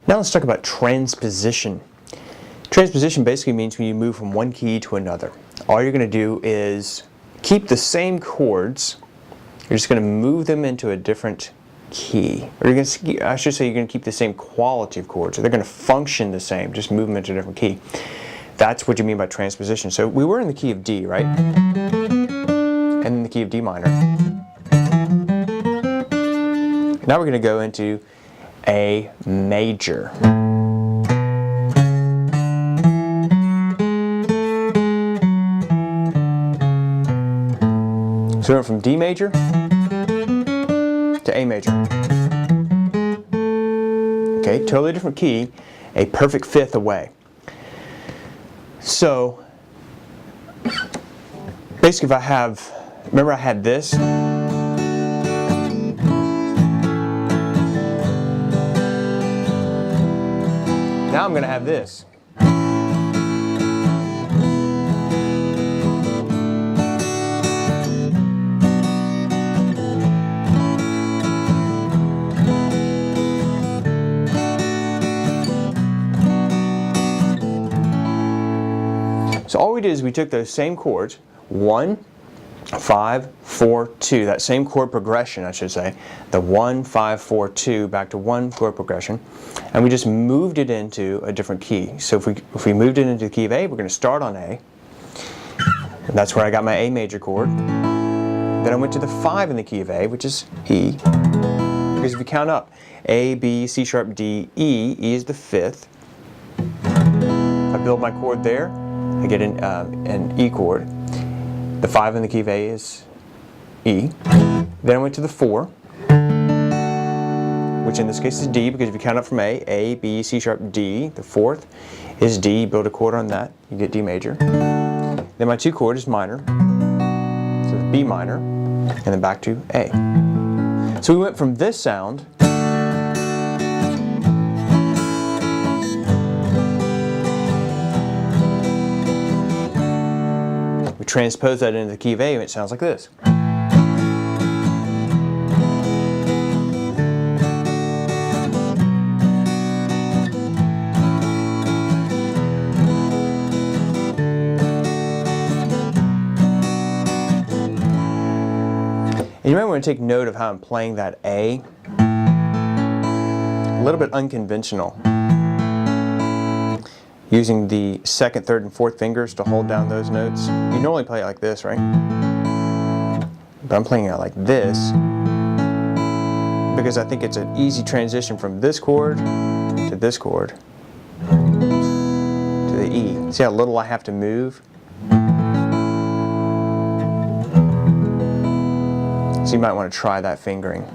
Now let's talk about transposition. Transposition basically means when you move from one key to another. All you're going to do is keep the same chords. You're just going to move them into a different key. Or you're going to, I should say, you're going to keep the same quality of chords. So they're going to function the same, just move them into a different key. That's what you mean by transposition. So we were in the key of D, right? And in the key of D minor. Now we're going to go into A major. So we went from D major to A major. Okay, totally different key, a perfect fifth away. So basically if I have, remember I had this? Now I'm going to have this. So all we did is we took those same chords, 1, 5, 4, 2, that same chord progression I should say, the 1, 5, 4, 2 back to one chord progression, and we just moved it into a different key. So if we moved it into the key of A, we're going to start on A, and that's where I got my A major chord. Then I went to the 5 in the key of A, which is E, because if you count up, A, B, C sharp, D, E, E is the 5th. I build my chord there, I get an E chord. The 5 in the key of A is E. Then I went to the 4, which in this case is D, because if you count up from A, B, C sharp, D, the 4th is D, build a chord on that, you get D major. Then my 2 chord is minor, so the B minor, and then back to A. So we went from this sound we transpose that into the key of A and it sounds like this. And you might want to take note of how I'm playing that A. A little bit unconventional. Using the 2nd, 3rd, and 4th fingers to hold down those notes. You normally play it like this, right? But I'm playing it like this because I think it's an easy transition from this chord to this chord to the E. See how little I have to move? So you might want to try that fingering.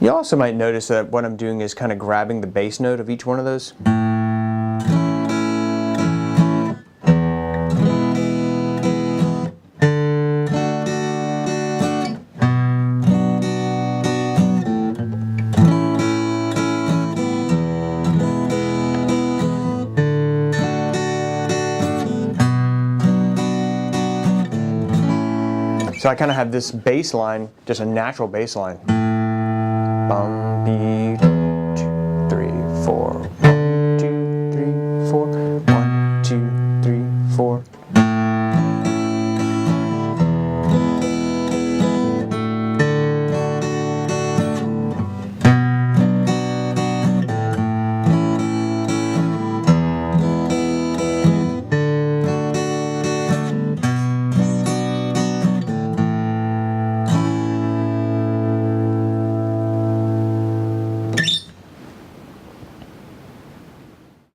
You also might notice that what I'm doing is kind of grabbing the bass note of each one of those. So I kind of have this bass line, just a natural bass line. Bum, beat, 2, 3, 4, 1, 2, 3, 4, 1, 2, 3, 4.